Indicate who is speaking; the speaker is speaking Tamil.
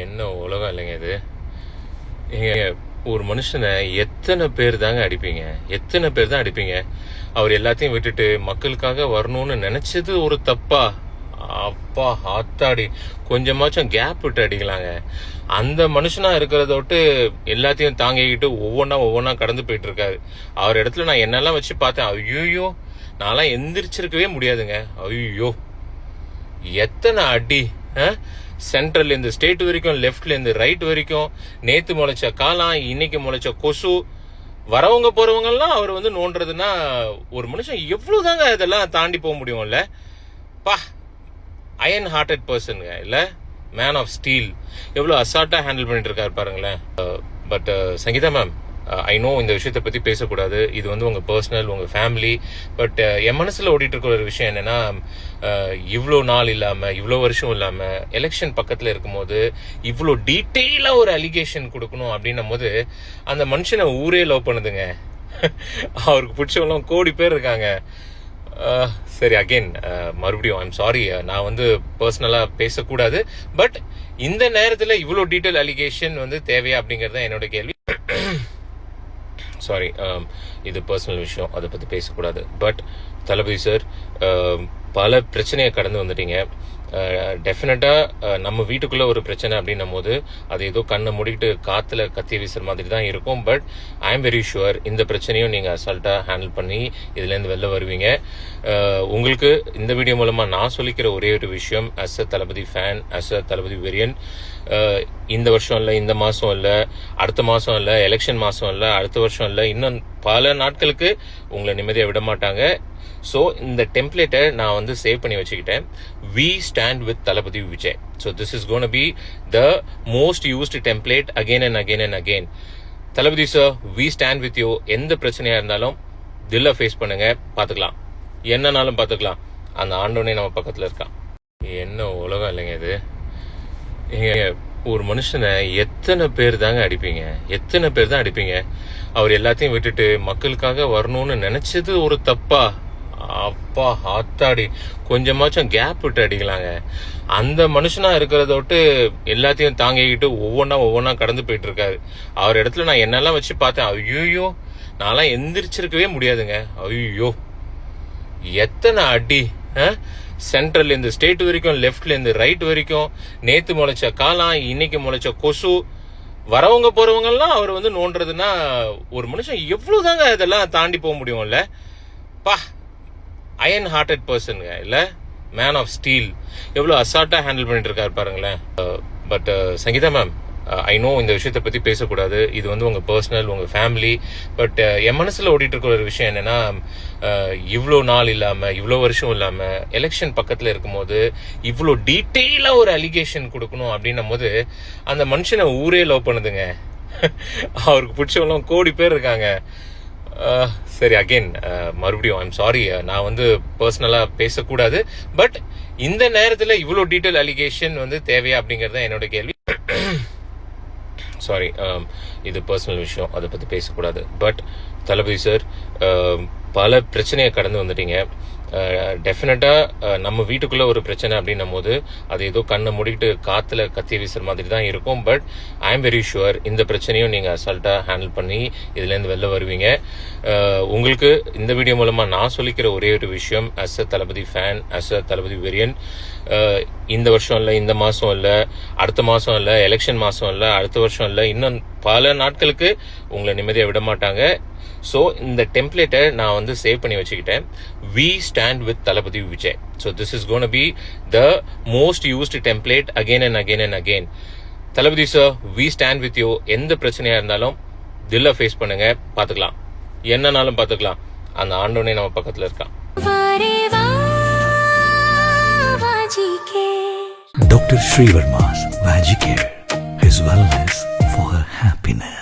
Speaker 1: என்ன உலகம் இல்லைங்க இது. ஏங்க, ஒரு மனுஷனை எத்தனை பேர் தாங்க அடிப்பீங்க? எத்தனை பேர் தான் அடிப்பீங்க? அவர் எல்லாத்தையும் விட்டுட்டு மக்களுக்காக வரணும்னு நினைச்சது ஒரு தப்பா? அப்பா ஆத்தாடி, கொஞ்சமாச்சும் கேப் விட்டு அடிக்கலாங்க. அந்த மனுஷனா இருக்கிறத விட்டு எல்லாத்தையும் தாங்கிக்கிட்டு ஒவ்வொன்னா கடந்து போயிட்டு இருக்காரு. அவர் இடத்துல நான் என்னெல்லாம் வச்சு பார்த்தேன். ஐயோ, நான்லாம் எந்திரிச்சிருக்கவே முடியாதுங்க. ஐயோ, எத்தனை அடி! சென்ட்ரல் இருந்து ஸ்டேட் வரைக்கும், லெப்ட்ல இருந்து ரைட் வரைக்கும், நேத்து முளைச்ச காளான், இன்னைக்கு முளைச்ச கொசு, வரவங்க போறவங்க எல்லாம் அவர் நோன்றதுன்னா ஒரு மனுஷன் எவ்வளவுதாங்க இதெல்லாம் தாண்டி போக முடியும்ல? பா, அயன் ஹார்ட்டட் பர்சனுங்க, இல்ல மேன் ஆஃப் ஸ்டீல். எவ்வளவு அசால்ட்டா ஹேண்டில் பண்ணிட்டு இருக்காரு பாருங்களேன். But Sangeetha ma'am, I know இந்த விஷயத்தை பத்தி பேசக்கூடாது, இது உங்க பர்சனல், உங்க ஃபேமிலி. பட் என் மனசுல ஓடிட்டு இருக்கிற ஒரு விஷயம் என்னன்னா, இவ்வளோ நாள் இல்லாம, இவ்வளோ வருஷம் இல்லாம, எலெக்ஷன் பக்கத்துல இருக்கும்போது இவ்வளோ டீட்டெயிலா ஒரு அலிகேஷன் கொடுக்கணும் அப்படின்னும் போது அந்த மனுஷனை ஊரே லவ் பண்ணுதுங்க. அவருக்கு பிடிச்சவங்க கோடி பேர் இருக்காங்க. சரி, அகெயின் மறுபடியும் ஐம் சாரி, நான் பர்சனலா பேசக்கூடாது. பட் இந்த நேரத்துல இவ்வளோ டீட்டெயில் அலிகேஷன் தேவையா அப்படிங்கறது என்னோட கேள்வி. சாரி, இது பர்சனல் விஷயம், அதை பத்தி பேசக்கூடாது. பட் தளபதி சார், பல பிரச்சனையை கடந்து வந்துட்டீங்க. டெஃபினட்டா நம்ம வீட்டுக்குள்ள ஒரு பிரச்சனை அப்படின்னும் போது அது ஏதோ கண்ணை மூடிட்டு காத்துல கத்தி வீசுற மாதிரி தான் இருக்கும். But I am very sure இந்த பிரச்சனையும் நீங்க அசால்ட்டா ஹேண்டில் பண்ணி இதுல இருந்து வெளில வருவீங்க. உங்களுக்கு இந்த வீடியோ மூலமா நான் சொல்லிக்கிற ஒரே ஒரு விஷயம், as a Thalapathy fan, as a Thalapathy வெரியன், இந்த வருஷம் இல்ல, இந்த மாசம் இல்ல, அடுத்த மாசம் இல்ல, எலெக்ஷன் மாசம் இல்ல, அடுத்த வருஷம் இல்ல, இன்னும் பல நாட்களுக்கு உங்களை நிம்மதியா விட மாட்டாங்க. ஸோ இந்த டெம்ப்ளேட்டை நான் சேவ் பண்ணி வச்சுக்கிட்டேன். We stand with Thalapathy Vijay. So this is gonna be the most used template again and again and again. Thalapathy sir, we stand with you. எந்த பிரச்சனையா இருந்தாலும் தில்ல ஃபேஸ் பண்ணுங்க, பாத்துக்கலாம். என்னன்னாலும் பாத்துக்கலாம். அந்த ஆண்டவனே நம்ம பக்கத்துல இருக்கான். என்ன உலகம் இல்லைங்க இது. ஒரு மனுஷனை எத்தனை பேர் தாங்க அடிப்பீங்க? எத்தனை பேர் தான் அடிப்பீங்க? அவர் எல்லாத்தையும் விட்டுட்டு மக்களுக்காக வரணும்னு நினைச்சது ஒரு தப்பா? அப்பா ஆத்தாடி, கொஞ்சமாச்சும் கேப் விட்டு அடிக்கலாங்க. அந்த மனுஷனா இருக்கிறத விட்டு எல்லாத்தையும் தாங்கிக்கிட்டு ஒவ்வொன்னா கடந்து போயிட்டு இருக்காரு. அவர் இடத்துல நான் என்னெல்லாம் வச்சு பார்த்தேன். ஐயோ, நான்லாம் எந்திரிச்சிருக்கவே முடியாதுங்க. ஐயோ, எத்தனை அடி! சென்ட்ரல் இருந்து ஸ்டேட் வரைக்கும், லெப்ட்ல இருந்து ரைட் வரைக்கும், நேத்து முளைச்ச காளான், இன்னைக்கு முளைச்ச கொசு, வரவங்க போறவங்க எல்லாம் அவர் நோன்றதுன்னா ஒரு மனுஷன் எவ்வளவுதாங்க இதெல்லாம் தாண்டி போக முடியும்ல? பா, அயன் ஹார்ட்டட் பர்சனுங்க, இல்ல மேன் ஆஃப் ஸ்டீல். எவ்வளவு அசால்ட்டா ஹேண்டில் பண்ணிட்டு இருக்காரு பாருங்களேன். But Sangeetha ma'am, I know இந்த விஷயத்தை பத்தி பேசக்கூடாது, இது உங்க பர்சனல், உங்க ஃபேமிலி. பட் என் மனசுல ஓடிட்டு இருக்கிற ஒரு விஷயம் என்னன்னா, இவ்வளோ நாள் இல்லாம, இவ்வளோ வருஷம் இல்லாம, எலெக்ஷன் பக்கத்துல இருக்கும்போது இவ்வளோ டீட்டெயிலா ஒரு அலிகேஷன் கொடுக்கணும் அப்படின்னும் போது அந்த மனுஷனை ஊரே லவ் பண்ணுதுங்க. அவருக்கு பிடிச்சவங்க கோடி பேர் இருக்காங்க. சரி, அகெயின் மறுபடியும் ஐம் சாரி, நான் பர்சனலா பேசக்கூடாது. பட் இந்த நேரத்துல இவ்வளோ டீட்டெயில் அலிகேஷன் தேவையா அப்படிங்கறது என்னோட கேள்வி. சாரி, இது பர்சனல் விஷயம், அதை பத்தி பேசக்கூடாது. பட் தளபதி சார், பல பிரச்சனையை கடந்து வந்துட்டீங்க. டெஃபினட்டா நம்ம வீட்டுக்குள்ள ஒரு பிரச்சனை அப்படின்னும் போது அது ஏதோ கண்ணை மூடிட்டு காத்துல கத்தி வீசுற மாதிரி தான் இருக்கும். But I am very sure இந்த பிரச்சனையும் நீங்க அசால்ட்டா ஹேண்டில் பண்ணி இதுல இருந்து வெளில வருவீங்க. உங்களுக்கு இந்த வீடியோ மூலமா நான் சொல்லிக்கிற ஒரே ஒரு விஷயம், as a Thalapathy fan, as a Thalapathy வெரியன், இந்த வருஷம் இல்ல, இந்த மாசம் இல்ல, அடுத்த மாசம் இல்ல, எலெக்ஷன் மாசம் இல்ல, அடுத்த வருஷம் இல்ல, இன்னும் பல நாட்களுக்கு உங்களை நிம்மதியா விட மாட்டாங்க. ஸோ இந்த டெம்ப்ளேட்டை நான் சேவ் பண்ணி வச்சுக்கிட்டேன். We stand with Thalapathy Vijay. So this is gonna be the most used template again and again and again. Thalapathy sir, we stand with you. எந்த பிரச்சனையா இருந்தாலும் தில்ல ஃபேஸ் பண்ணுங்க, பாத்துக்கலாம். என்னன்னாலும் பாத்துக்கலாம். அந்த ஆண்டவனே நம்ம பக்கத்துல இருக்கான்.
Speaker 2: Dr. Srivarma's Magicare, his wellness for her happiness.